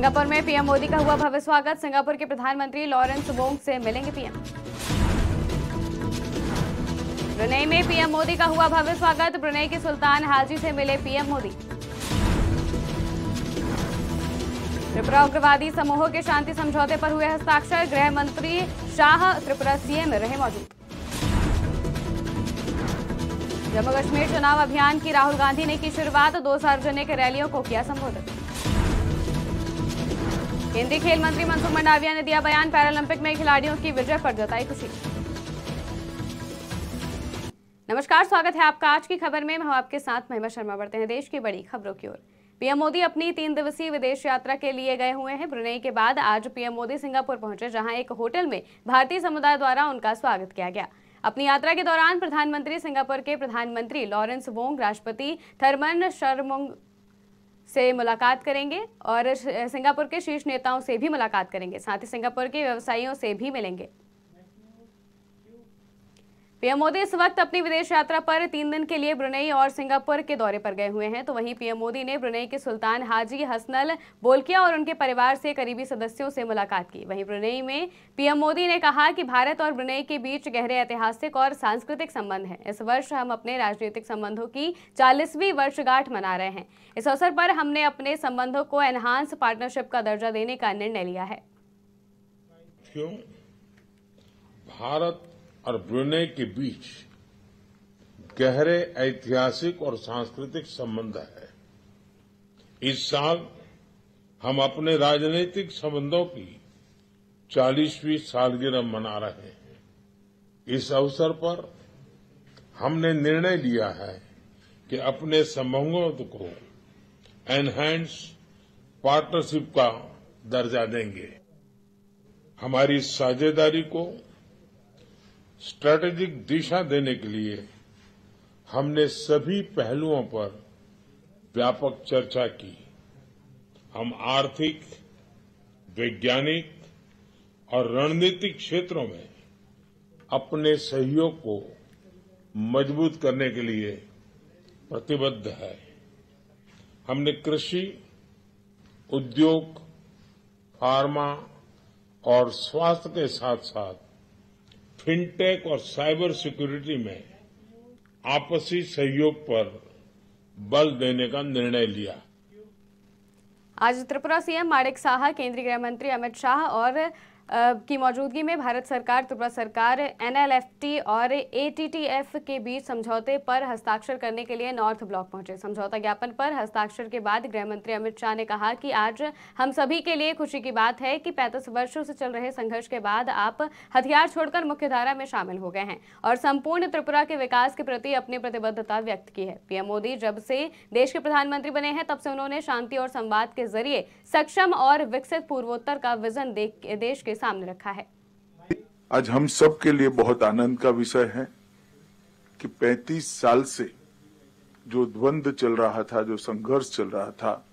Singapore में PM Modi का हुआ भव्य स्वागत। सिंगापुर के प्रधानमंत्री लॉरेंस वोंग से मिलेंगे पीएम। ब्रुनेई में पीएम मोदी का हुआ भव्य स्वागत। ब्रुनेई के सुल्तान हाजी से मिले पीएम मोदी। त्रिपुरा उग्रवादी समूहों के शांति समझौते पर हुए हस्ताक्षर। गृह मंत्री शाह त्रिपुरा सीएम रहे मौजूद। जम्मू कश्मीर चुनाव अभियान की राहुल गांधी ने की शुरुआत। 2 सार्वजनिक रैलियों को किया संबोधित। केंद्रीय खेल मंत्री मनसुख मंडाविया ने दिया बयान। पैरालंपिक में खिलाड़ियों की विजय पर जताई खुशी। नमस्कार, स्वागत है आपका आज की खबर में। मैं हूं आपके साथ महिमा शर्मा। बढ़ते हैं देश की बड़ी खबरों की ओर। पीएम मोदी अपनी 3 दिवसीय विदेश यात्रा के लिए गए हुए हैं। ब्रुनेई के बाद आज पीएम मोदी सिंगापुर पहुंचे, जहां एक होटल में भारतीय समुदाय द्वारा उनका स्वागत किया गया। अपनी यात्रा के दौरान प्रधानमंत्री सिंगापुर के प्रधानमंत्री लॉरेंस वोंग, राष्ट्रपति थरमन शरमुंग से मुलाकात करेंगे और सिंगापुर के शीर्ष नेताओं से भी मुलाकात करेंगे। साथ ही सिंगापुर के व्यवसायियों से भी मिलेंगे। पीएम मोदी इस वक्त अपनी विदेश यात्रा पर 3 दिन के लिए ब्रुनेई और सिंगापुर के दौरे पर गए हुए हैं। तो वहीं पीएम मोदी ने ब्रुनेई के सुल्तान हाजी हसनल बोल्किया और उनके परिवार से करीबी सदस्यों से मुलाकात की। वहीं ब्रुनेई में पीएम मोदी ने कहा कि भारत और ब्रुनेई के बीच गहरे ऐतिहासिक और सांस्कृतिक संबंध हैं। इस वर्ष हम अपने राजनीतिक संबंधों की 40वीं वर्षगांठ मना रहे हैं। इस अवसर पर हमने अपने संबंधों को एनहांस पार्टनरशिप का दर्जा देने का निर्णय लिया है। भारत और ब्रुनेई के बीच गहरे ऐतिहासिक और सांस्कृतिक संबंध है। इस साल हम अपने राजनीतिक संबंधों की 40वीं सालगिरह मना रहे हैं। इस अवसर पर हमने निर्णय लिया है कि अपने संबंधों को एनहांस पार्टनरशिप का दर्जा देंगे। हमारी साझेदारी को स्ट्रैटेजिक दिशा देने के लिए हमने सभी पहलुओं पर व्यापक चर्चा की। हम आर्थिक, वैज्ञानिक और रणनीतिक क्षेत्रों में अपने सहयोग को मजबूत करने के लिए प्रतिबद्ध है। हमने कृषि, उद्योग, फार्मा और स्वास्थ्य के साथ साथ फिनटेक और साइबर सिक्योरिटी में आपसी सहयोग पर बल देने का निर्णय लिया। आज त्रिपुरा सीएम माणिक साहा, केंद्रीय गृह मंत्री अमित शाह और की मौजूदगी में भारत सरकार, त्रिपुरा सरकार, एनएलएफटी और एटीटीएफ के बीच समझौते पर हस्ताक्षर करने के लिए नॉर्थ ब्लॉक पहुंचे। समझौता ज्ञापन पर हस्ताक्षर के बाद गृह मंत्री अमित शाह ने कहा कि आज हम सभी के लिए खुशी की बात है कि 35 वर्षों से चल रहे संघर्ष के बाद आप हथियार छोड़कर मुख्यधारा में शामिल हो गए हैं और संपूर्ण त्रिपुरा के विकास के प्रति अपनी प्रतिबद्धता व्यक्त की है। पीएम मोदी जब से देश के प्रधानमंत्री बने हैं, तब से उन्होंने शांति और संवाद के जरिए सक्षम और विकसित पूर्वोत्तर का विजन देश के सामने रखा है। आज हम सब के लिए बहुत आनंद का विषय है कि 35 साल से जो द्वंद्व चल रहा था, जो संघर्ष चल रहा था,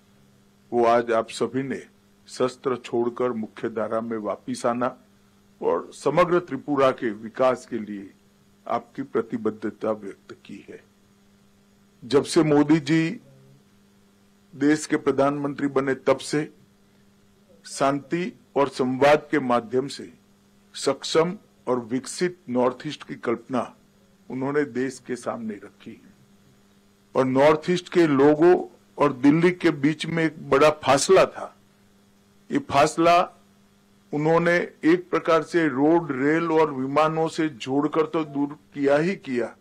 वो आज आप सभी ने शस्त्र छोड़कर मुख्य धारा में वापिस आना और समग्र त्रिपुरा के विकास के लिए आपकी प्रतिबद्धता व्यक्त की है। जब से मोदी जी देश के प्रधानमंत्री बने, तब से शांति और संवाद के माध्यम से सक्षम और विकसित नॉर्थ ईस्ट की कल्पना उन्होंने देश के सामने रखी और नॉर्थ ईस्ट के लोगों और दिल्ली के बीच में एक बड़ा फासला था। ये फासला उन्होंने एक प्रकार से रोड, रेल और विमानों से जोड़कर तो दूर किया ही किया,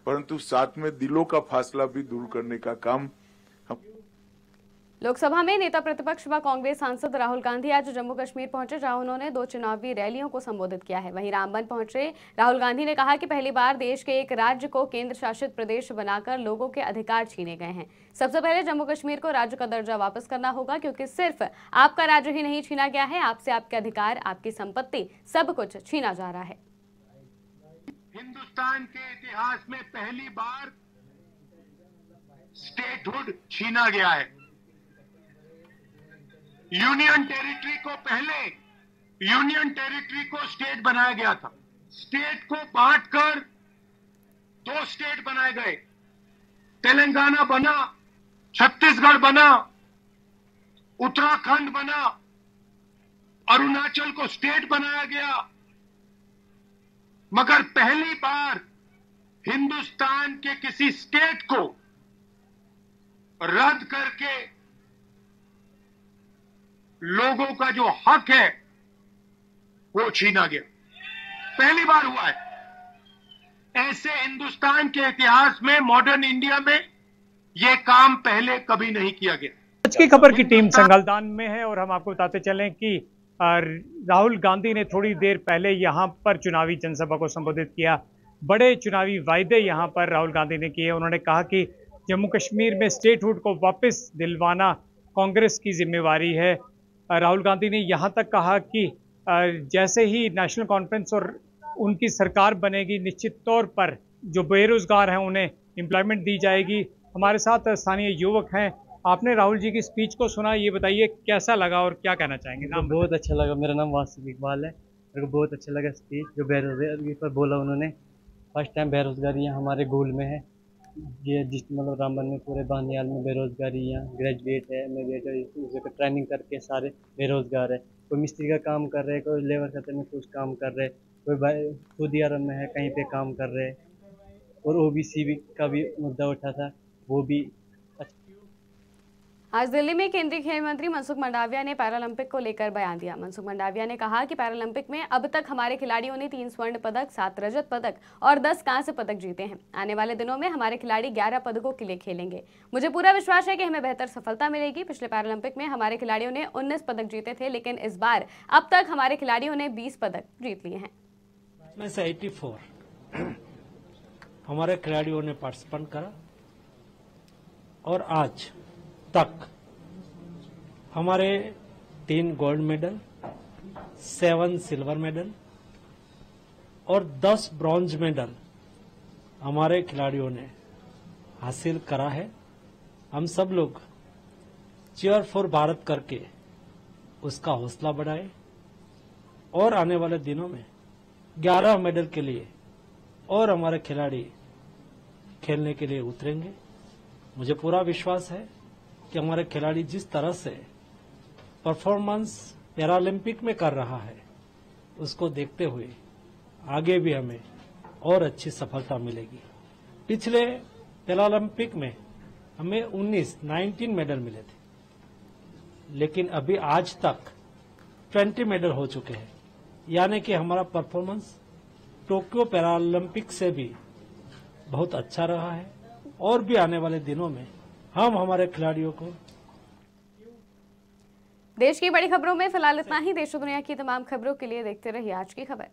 परंतु साथ में दिलों का फासला भी दूर करने का काम। लोकसभा में नेता प्रतिपक्ष व कांग्रेस सांसद राहुल गांधी आज जम्मू कश्मीर पहुंचे, जहां उन्होंने 2 चुनावी रैलियों को संबोधित किया है। वहीं रामबन पहुंचे राहुल गांधी ने कहा कि पहली बार देश के एक राज्य को केंद्र शासित प्रदेश बनाकर लोगों के अधिकार छीने गए हैं। सबसे पहले जम्मू कश्मीर को राज्य का दर्जा वापस करना होगा, क्योंकि सिर्फ आपका राज्य ही नहीं छीना गया है, आपसे आपके अधिकार, आपकी संपत्ति, सब कुछ छीना जा रहा है। हिंदुस्तान के इतिहास में पहली बार स्टेटहुड छीना गया है। यूनियन टेरिटरी को पहले यूनियन टेरिटरी को स्टेट बनाया गया था। स्टेट को बांटकर 2 स्टेट बनाए गए। तेलंगाना बना, छत्तीसगढ़ बना, उत्तराखंड बना, अरुणाचल को स्टेट बनाया गया, मगर पहली बार हिंदुस्तान के किसी स्टेट को रद्द करके लोगों का जो हक है वो छीना गया। पहली बार हुआ है। ऐसे हिंदुस्तान के इतिहास में, मॉडर्न इंडिया में यह काम पहले कभी नहीं किया गया। आज की खबर की टीम संगलदान में है और हम आपको बताते चलें कि राहुल गांधी ने थोड़ी देर पहले यहां पर चुनावी जनसभा को संबोधित किया। बड़े चुनावी वायदे यहां पर राहुल गांधी ने किए। उन्होंने कहा कि जम्मू कश्मीर में स्टेटहुड को वापस दिलवाना कांग्रेस की जिम्मेवारी है। राहुल गांधी ने यहां तक कहा कि जैसे ही नेशनल कॉन्फ्रेंस और उनकी सरकार बनेगी, निश्चित तौर पर जो बेरोजगार हैं उन्हें एम्प्लॉयमेंट दी जाएगी। हमारे साथ स्थानीय युवक हैं। आपने राहुल जी की स्पीच को सुना, ये बताइए कैसा लगा और क्या कहना चाहेंगे? नाम बहुत अच्छा लगा। मेरा नाम वासिफ इकबाल है। मेरे को बहुत अच्छा लगा स्पीच जो बेरोजगारी पर बोला उन्होंने। फर्स्ट टाइम बेरोजगारी यहाँ हमारे गोल में है। ये जिस मतलब रामबन में पूरे बानियाल में बेरोजगारी, यहाँ ग्रेजुएट है, एमएग्रेट है, उसे ट्रेनिंग करके सारे बेरोजगार है। कोई मिस्त्री का काम कर रहे, कोई लेबर खाते में कुछ काम कर रहे, कोई सऊदी अरब में है कहीं पे काम कर रहे। और ओबीसी का भी मुद्दा उठा था, वो भी। आज दिल्ली में केंद्रीय खेल मंत्री मनसुख मंडाविया ने पैरालंपिक को लेकर बयान दिया। मनसुख मंडाविया ने कहा कि पैरालंपिक में अब तक हमारे खिलाड़ियों ने 3 स्वर्ण पदक, 7 रजत पदक और 10 कांस्य पदक जीते हैं। आने वाले दिनों में हमारे खिलाड़ी 11 पदकों के लिए खेलेंगे। मुझे पूरा विश्वास है कि हमें बेहतर सफलता मिलेगी। पिछले पैरालंपिक में हमारे खिलाड़ियों ने 19 पदक जीते थे, लेकिन इस बार अब तक हमारे खिलाड़ियों ने 20 पदक जीत लिए हैं। में से 84 हमारे खिलाड़ियों ने पार्टिसिपेट करा और आज तक हमारे 3 गोल्ड मेडल, 7 सिल्वर मेडल और 10 ब्रॉन्ज मेडल हमारे खिलाड़ियों ने हासिल करा है। हम सब लोग चीयर फॉर भारत करके उसका हौसला बढ़ाए और आने वाले दिनों में 11 मेडल के लिए और हमारे खिलाड़ी खेलने के लिए उतरेंगे। मुझे पूरा विश्वास है कि हमारे खिलाड़ी जिस तरह से परफॉर्मेंस पैरालंपिक में कर रहा है, उसको देखते हुए आगे भी हमें और अच्छी सफलता मिलेगी। पिछले पैरालंपिक में हमें 19 मेडल मिले थे, लेकिन अभी आज तक 20 मेडल हो चुके हैं। यानी कि हमारा परफॉर्मेंस टोक्यो पैरालंपिक से भी बहुत अच्छा रहा है और भी आने वाले दिनों में हम हमारे खिलाड़ियों को। देश की बड़ी खबरों में फिलहाल इतना ही। देश और दुनिया की तमाम खबरों के लिए देखते रहिए आज की खबर।